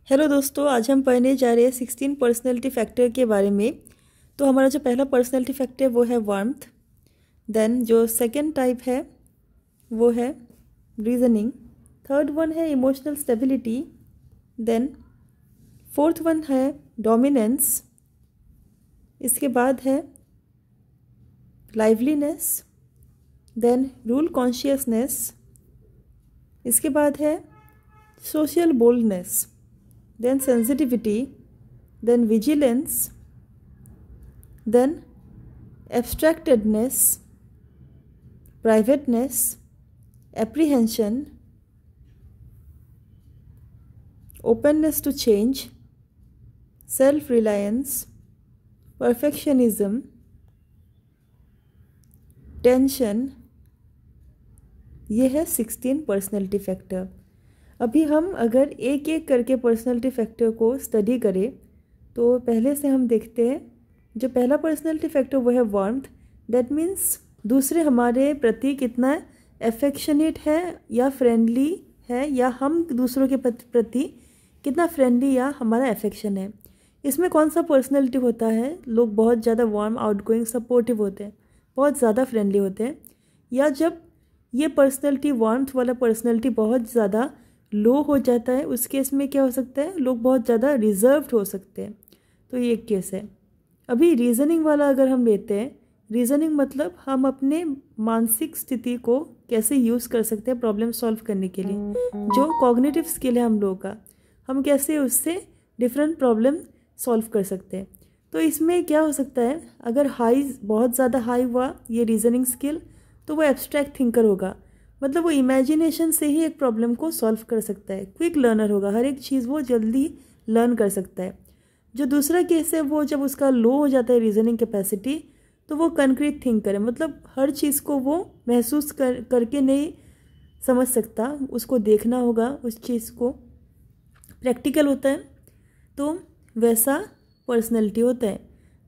Hello दोस्तों, आज हम पढ़ने जा रहे हैं 16 पर्सनैलिटी फैक्टर के बारे में। तो हमारा जो पहला पर्सनैलिटी फैक्टर वो है वार्मथ। देन जो सेकंड टाइप है वो है रीजनिंग। थर्ड वन है emotional stability. Then fourth one है डोमिनेंस। इसके बाद है लाइवलीनेस। Then rule consciousness. इसके बाद है social boldness. then sensitivity, then vigilance, then abstractedness, privateness, apprehension, openness to change, self-reliance, perfectionism, tension। ये है 16 पर्सनैलिटी फैक्टर। अभी हम अगर एक एक करके पर्सनैलिटी फैक्टर को स्टडी करें तो पहले से हम देखते हैं। जो पहला पर्सनैलिटी फैक्टर वो है वार्मथ। दैट मीन्स दूसरे हमारे प्रति कितना एफेक्शनेट है या फ्रेंडली है, या हम दूसरों के प्रति कितना फ्रेंडली या हमारा एफेक्शन है। इसमें कौन सा पर्सनैलिटी होता है? लोग बहुत ज़्यादा वार्म, आउटगोइंग, सपोर्टिव होते हैं, बहुत ज़्यादा फ्रेंडली होते हैं। या जब ये पर्सनैलिटी वार्मथ वाला पर्सनैलिटी बहुत ज़्यादा लो हो जाता है, उस केस में क्या हो सकता है? लोग बहुत ज़्यादा रिजर्व्ड हो सकते हैं। तो ये एक केस है। अभी रीजनिंग वाला अगर हम लेते हैं, रीजनिंग मतलब हम अपने मानसिक स्थिति को कैसे यूज़ कर सकते हैं प्रॉब्लम सॉल्व करने के लिए। जो कॉग्निटिव स्किल है हम लोगों का, हम कैसे उससे डिफरेंट प्रॉब्लम सॉल्व कर सकते हैं। तो इसमें क्या हो सकता है? अगर बहुत ज़्यादा हाई हुआ ये रीजनिंग स्किल, तो वो एब्स्ट्रैक्ट थिंकर होगा। मतलब वो इमेजिनेशन से ही एक प्रॉब्लम को सॉल्व कर सकता है। क्विक लर्नर होगा, हर एक चीज़ वो जल्दी लर्न कर सकता है। जो दूसरा केस है वो जब उसका लो हो जाता है रीजनिंग कैपेसिटी, तो वो कंक्रीट थिंकर है। मतलब हर चीज़ को वो महसूस करके नहीं समझ सकता, उसको देखना होगा, उस चीज़ को प्रैक्टिकल होता है। तो वैसा पर्सनैलिटी होता है।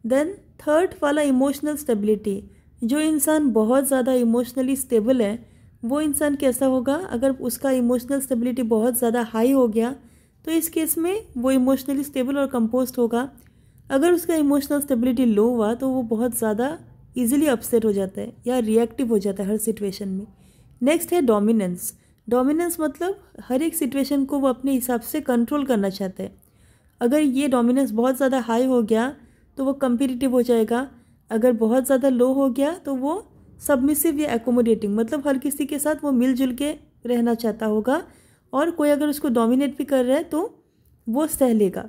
देन थर्ड वाला इमोशनल स्टेबिलिटी। जो इंसान बहुत ज़्यादा इमोशनली स्टेबल है वो इंसान कैसा होगा? अगर उसका इमोशनल स्टेबिलिटी बहुत ज़्यादा हाई हो गया तो इस केस में वो इमोशनली स्टेबल और कंपोज्ड होगा। अगर उसका इमोशनल स्टेबिलिटी लो हुआ तो वो बहुत ज़्यादा इजीली अपसेट हो जाता है या रिएक्टिव हो जाता है हर सिचुएशन में। नेक्स्ट है डोमिनेंस। डोमिनेंस मतलब हर एक सिचुएशन को वो अपने हिसाब से कंट्रोल करना चाहता है। अगर ये डोमिनेंस बहुत ज़्यादा हाई हो गया तो वो कम्पिटिटिव हो जाएगा। अगर बहुत ज़्यादा लो हो गया तो वो सबमिसिव या एकोमोडेटिंग, मतलब हर किसी के साथ वो मिलजुल के रहना चाहता होगा, और कोई अगर उसको डोमिनेट भी कर रहा है तो वो सह लेगा।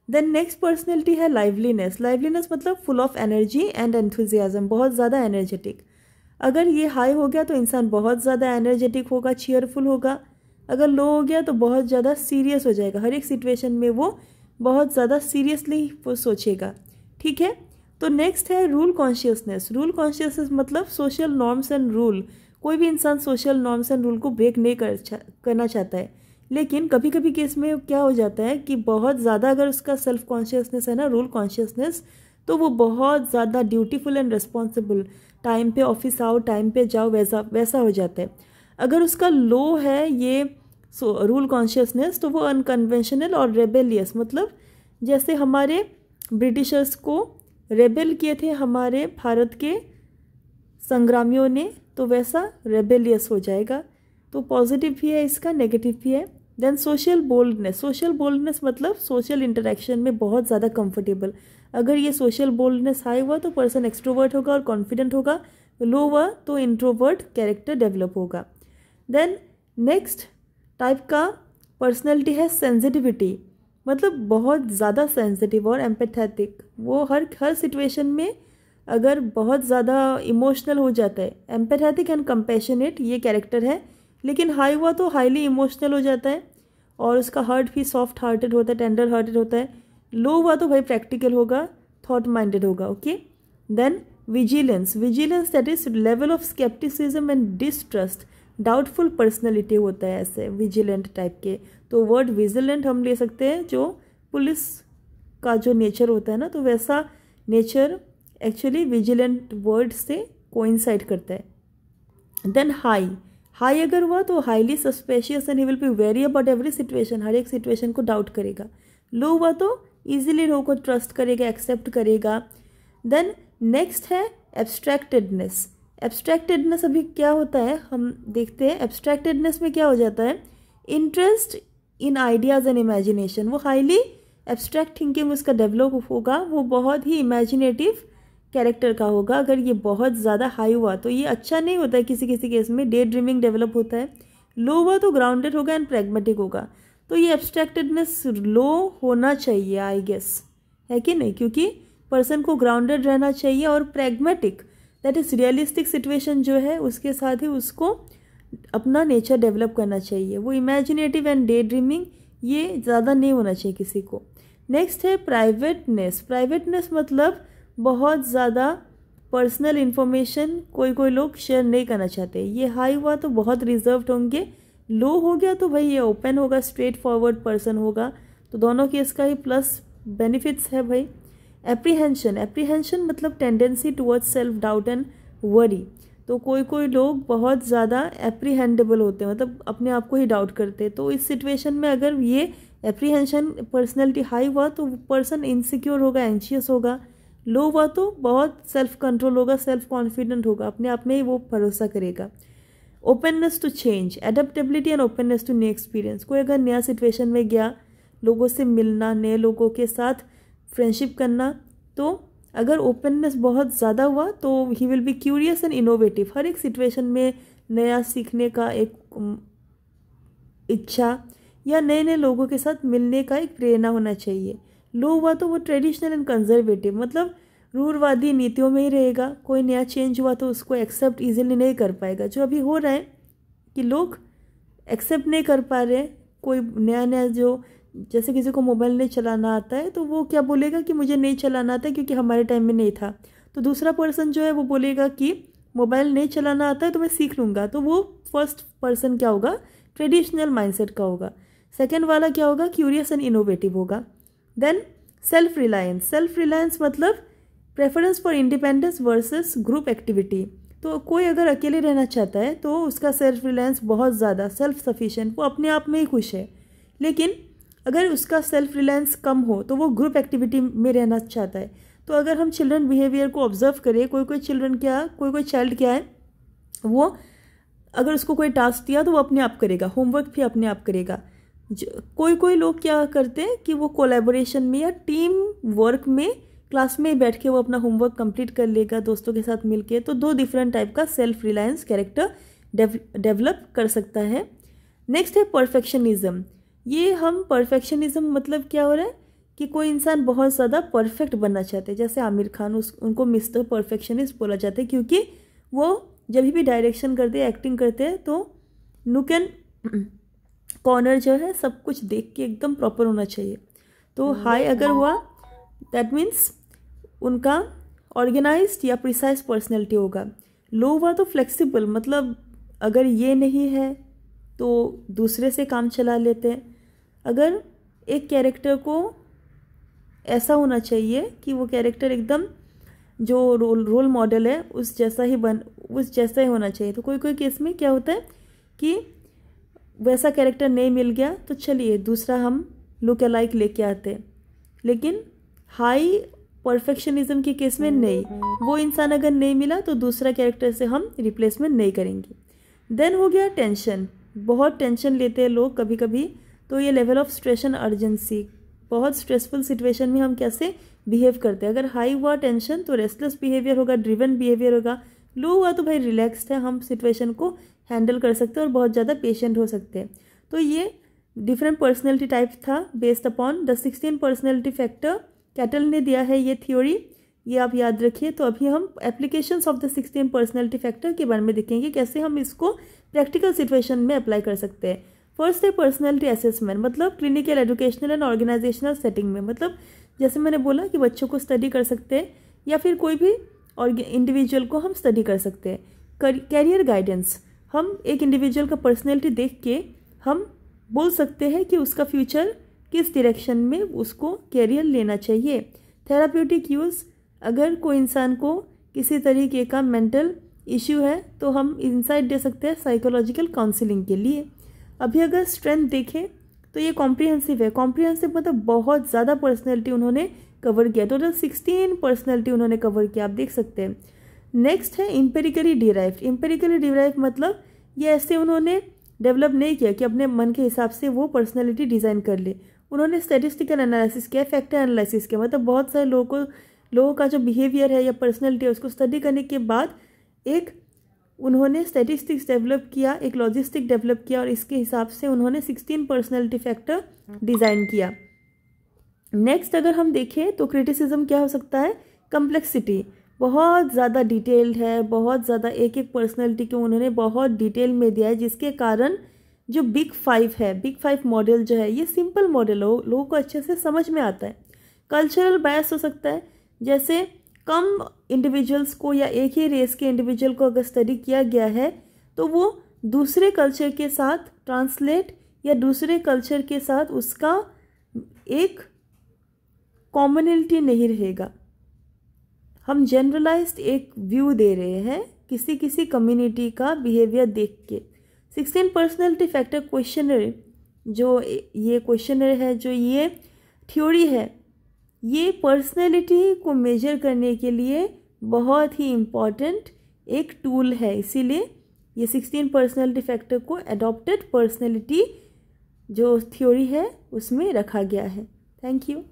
देन नेक्स्ट पर्सनैलिटी है लाइवलीनेस। लाइवलीनेस मतलब full of energy and enthusiasm, बहुत ज़्यादा एनर्जेटिक। अगर ये हाई हो गया तो इंसान बहुत ज़्यादा एनर्जेटिक होगा, चीयरफुल होगा। अगर लो हो गया तो बहुत ज़्यादा सीरियस हो जाएगा, हर एक सिचुएशन में वो बहुत ज़्यादा सीरियसली वो सोचेगा। ठीक है। तो नेक्स्ट है रूल कॉन्शियसनेस। रूल कॉन्शियसनेस मतलब सोशल नॉर्म्स एंड रूल। कोई भी इंसान सोशल नॉर्म्स एंड रूल को ब्रेक नहीं करना चाहता है, लेकिन कभी कभी केस में क्या हो जाता है कि बहुत ज़्यादा अगर उसका सेल्फ कॉन्शियसनेस है ना, रूल कॉन्शियसनेस, तो वो बहुत ज़्यादा ड्यूटीफुल एंड रिस्पॉन्सिबल, टाइम पे ऑफिस आओ, टाइम पे जाओ, वैसा वैसा हो जाता है। अगर उसका लो है ये रूल कॉन्शियसनेस तो वो अनकन्वेंशनल और रेबेलियस, मतलब जैसे हमारे ब्रिटिशर्स को रेबेल किए थे हमारे भारत के संग्रामियों ने, तो वैसा रेबेलियस हो जाएगा। तो पॉजिटिव भी है इसका, नेगेटिव भी है। Then social boldness. Social boldness मतलब सोशल इंटरेक्शन में बहुत ज़्यादा कंफर्टेबल। अगर ये सोशल बोल्डनेस हाई हुआ तो पर्सन एक्सट्रोवर्ट होगा और कॉन्फिडेंट होगा, लो हुआ तो इंट्रोवर्ट कैरेक्टर डेवलप होगा। देन नेक्स्ट टाइप का पर्सनैलिटी है सेंसिटिविटी। मतलब बहुत ज़्यादा सेंसिटिव और एम्पैथेटिक। वो हर सिचुएशन में अगर बहुत ज़्यादा इमोशनल हो जाता है, एम्पैथेटिक एंड कंपैशनेट ये कैरेक्टर है, लेकिन हाई हुआ तो हाईली इमोशनल हो जाता है और उसका हार्ट भी सॉफ्ट हार्टेड होता है, टेंडर हार्टेड होता है। लो हुआ तो भाई प्रैक्टिकल होगा, थॉट माइंडेड होगा। Okay. Then vigilance. Vigilance that is level of scepticism and distrust. Doubtful personality होता है ऐसे विजिलेंट टाइप के। तो वर्ड विजिलेंट हम ले सकते हैं, जो पुलिस का जो नेचर होता है ना, तो वैसा नेचर एक्चुअली विजिलेंट वर्ड से कोइंसाइड करता है। Then high. हाई अगर हुआ तो highly suspicious and he will be very about every situation, हर एक सिचुएशन को डाउट करेगा। लो हुआ तो ईजिली लोगों को ट्रस्ट करेगा, एक्सेप्ट करेगा। देन नेक्स्ट है एब्स्ट्रैक्टेडनेस। एब्स्ट्रैक्टेडनेस अभी क्या होता है हम देखते हैं। एब्स्ट्रैक्टेडनेस में क्या हो जाता है, interest in ideas and imagination. वो हाईली एब्स्ट्रैक्ट थिंकिंग उसका डेवलप होगा, वो बहुत ही इमेजिनेटिव कैरेक्टर का होगा। अगर ये बहुत ज़्यादा हाई हुआ तो ये अच्छा नहीं होता है, किसी किसी केस में डे ड्रीमिंग डेवलप होता है। लो हुआ तो ग्राउंडेड होगा एंड प्रैग्मेटिक होगा। तो ये एब्स्ट्रैक्टेडनेस लो होना चाहिए आई गेस, है कि नहीं, क्योंकि पर्सन को ग्राउंडेड रहना चाहिए और pragmatic that is realistic situation जो है उसके साथ ही उसको अपना नेचर डेवलप करना चाहिए। वो इमेजिनेटिव एंड डे ड्रीमिंग ये ज़्यादा नहीं होना चाहिए किसी को। नेक्स्ट है प्राइवेटनेस। प्राइवेटनेस मतलब बहुत ज़्यादा पर्सनल इन्फॉर्मेशन कोई लोग शेयर नहीं करना चाहते। ये हाई हुआ तो बहुत रिजर्व्ड होंगे, लो हो गया तो भाई ये ओपन होगा, स्ट्रेट फॉरवर्ड पर्सन होगा। तो दोनों केस का ही प्लस बेनिफिट्स है भाई। एप्रीहेंशन। एप्रीहेंशन मतलब tendency towards self doubt and worry. तो कोई लोग बहुत ज़्यादा एप्रीहेंडेबल होते हैं, मतलब अपने आप को ही डाउट करते हैं। तो इस सिचुएशन में अगर ये एप्रीहेंशन पर्सनैलिटी हाई हुआ तो पर्सन इनसिक्योर होगा, एंशियस होगा। लो हुआ तो बहुत सेल्फ कंट्रोल होगा, सेल्फ कॉन्फिडेंट होगा, अपने आप में ही वो भरोसा करेगा। Openness to change, adaptability and openness to new experience. कोई अगर नया सिचुएशन में गया, लोगों से मिलना, नए लोगों के साथ फ्रेंडशिप करना, तो अगर ओपननेस बहुत ज़्यादा हुआ तो he will be curious and innovative. हर एक सिचुएशन में नया सीखने का एक इच्छा या नए नए लोगों के साथ मिलने का एक प्रेरणा होना चाहिए। लो हुआ तो वो ट्रेडिशनल एंड कंजर्वेटिव, मतलब रूढ़वादी नीतियों में ही रहेगा। कोई नया चेंज हुआ तो उसको एक्सेप्ट इजीली नहीं कर पाएगा। जो अभी हो रहा है कि लोग एक्सेप्ट नहीं कर पा रहे हैं कोई नया जो, जैसे किसी को मोबाइल नहीं चलाना आता है तो वो क्या बोलेगा कि मुझे नहीं चलाना आता है क्योंकि हमारे टाइम में नहीं था। तो दूसरा पर्सन जो है वो बोलेगा कि मोबाइल नहीं चलाना आता है तो मैं सीख लूँगा। तो वो फर्स्ट पर्सन क्या होगा, ट्रेडिशनल माइंडसेट का होगा। सेकेंड वाला क्या होगा, क्यूरियस एंड इनोवेटिव होगा। Then self reliance. Self reliance मतलब preference for independence versus group activity. तो कोई अगर अकेले रहना चाहता है तो उसका सेल्फ रिलायंस बहुत ज़्यादा, सेल्फ सफिशिएंट, वो अपने आप में ही खुश है। लेकिन अगर उसका सेल्फ रिलायंस कम हो तो वो ग्रुप एक्टिविटी में रहना चाहता है। तो अगर हम चिल्ड्रन बिहेवियर को ऑब्जर्व करें, कोई चाइल्ड क्या है, वो अगर उसको कोई टास्क दिया तो वो अपने आप करेगा, होमवर्क भी अपने आप करेगा। कोई लोग क्या करते हैं कि वो कोलैबोरेशन में या टीम वर्क में क्लास में बैठ के वो अपना होमवर्क कंप्लीट कर लेगा दोस्तों के साथ मिलके। तो दो डिफरेंट टाइप का सेल्फ रिलायंस कैरेक्टर डेवलप कर सकता है। नेक्स्ट है परफेक्शनिज्म। ये हम परफेक्शनिज्म मतलब क्या हो रहा है कि कोई इंसान बहुत ज़्यादा परफेक्ट बनना चाहते हैं। जैसे आमिर खान, उनको मिस्टर परफेक्शनिस्ट बोला जाता है क्योंकि वो जब भी डायरेक्शन करते हैं, एक्टिंग करते हैं तो नुक एंड कॉर्नर जो है सब कुछ देख के एकदम प्रॉपर होना चाहिए। तो हाई अगर हुआ दैट मीन्स उनका ऑर्गेनाइज्ड या प्रिसाइज पर्सनैलिटी होगा। लो हुआ तो फ्लेक्सिबल, मतलब अगर ये नहीं है तो दूसरे से काम चला लेते हैं। अगर एक कैरेक्टर को ऐसा होना चाहिए कि वो कैरेक्टर एकदम जो रोल मॉडल है उस जैसा ही होना चाहिए। तो कोई केस में क्या होता है कि वैसा कैरेक्टर नहीं मिल गया तो चलिए दूसरा हम लुक अलाइक लेके आते हैं। लेकिन हाई परफेक्शनिज्म के केस में नहीं, वो इंसान अगर नहीं मिला तो दूसरा कैरेक्टर से हम रिप्लेसमेंट नहीं करेंगे। देन हो गया टेंशन। बहुत टेंशन लेते हैं लोग कभी कभी, तो ये level of stress and urgency, बहुत स्ट्रेसफुल सिचुएशन में हम कैसे बिहेव करते हैं। अगर हाई हुआ टेंशन तो रेस्टलेस बिहेवियर होगा, ड्रिवन बिहेवियर होगा। लो हुआ तो भाई रिलैक्स्ड है, हम सिचुएशन को हैंडल कर सकते हैं और बहुत ज़्यादा पेशेंट हो सकते हैं। तो ये डिफरेंट पर्सनैलिटी टाइप था based upon the 16 personality factor. Cattle ने दिया है ये थ्योरी, ये आप याद रखिए। तो अभी हम applications of the 16 personality factor के बारे में देखेंगे, कैसे हम इसको प्रैक्टिकल सिचुएशन में अप्लाई कर सकते हैं। फर्स्ट है पर्सनैलिटी असेसमेंट, मतलब clinical, educational and organisational setting में। मतलब जैसे मैंने बोला कि बच्चों को स्टडी कर सकते हैं या फिर कोई भी और इंडिविजुअल को हम स्टडी कर सकते हैं। कैरियर गाइडेंस, हम एक इंडिविजुअल का पर्सनैलिटी देख के हम बोल सकते हैं कि उसका फ्यूचर किस डायरेक्शन में उसको कैरियर लेना चाहिए। थेराप्यूटिक यूज़, अगर कोई इंसान को किसी तरीके का मेंटल इश्यू है तो हम इंसाइट दे सकते हैं साइकोलॉजिकल काउंसलिंग के लिए। अभी अगर स्ट्रेंथ देखें तो ये कॉम्प्रिहेंसिव है। कॉम्प्रिहेंसिव मतलब बहुत ज़्यादा पर्सनैलिटी उन्होंने कवर किया, टोटल 16 पर्सनैलिटी उन्होंने कवर किया, आप देख सकते हैं। नेक्स्ट है एम्पेरिकली डिराइव्ड। एम्पेरिकली डिराइव्ड मतलब ये ऐसे उन्होंने डेवलप नहीं किया कि अपने मन के हिसाब से वो पर्सनैलिटी डिज़ाइन कर ले। उन्होंने स्टैटिस्टिकल एनालिसिस किया, फैक्टर एनालिसिस किया, मतलब बहुत सारे लोगों का जो बिहेवियर है या पर्सनैलिटी है उसको स्टडी करने के बाद एक उन्होंने स्टैटिस्टिक्स डेवलप किया, एक लॉजिस्टिक डेवलप किया और इसके हिसाब से उन्होंने 16 पर्सनैलिटी फैक्टर डिज़ाइन किया। नेक्स्ट अगर हम देखें तो क्रिटिसिज्म क्या हो सकता है, कम्प्लेक्सिटी बहुत ज़्यादा डिटेल्ड है, बहुत ज़्यादा एक एक पर्सनैलिटी को उन्होंने बहुत डिटेल में दिया है, जिसके कारण जो बिग 5 है, बिग 5 मॉडल जो है ये सिंपल मॉडल हो, लोगों को अच्छे से समझ में आता है। कल्चरल बायस हो सकता है, जैसे कम इंडिविजुअल्स को या एक ही रेस के इंडिविजुअल को अगर स्टडी किया गया है तो वो दूसरे कल्चर के साथ ट्रांसलेट या दूसरे कल्चर के साथ उसका एक कॉमनलिटी नहीं रहेगा। हम जनरलाइज्ड एक व्यू दे रहे हैं किसी किसी कम्युनिटी का बिहेवियर देख के। 16 पर्सनैलिटी फैक्टर क्वेश्चनर, जो ये क्वेश्चनर है, जो ये थ्योरी है, ये पर्सनैलिटी को मेजर करने के लिए बहुत ही इम्पॉर्टेंट एक टूल है। इसीलिए ये 16 पर्सनैलिटी फैक्टर को एडॉप्टेड पर्सनैलिटी जो थ्योरी है उसमें रखा गया है। Thank you.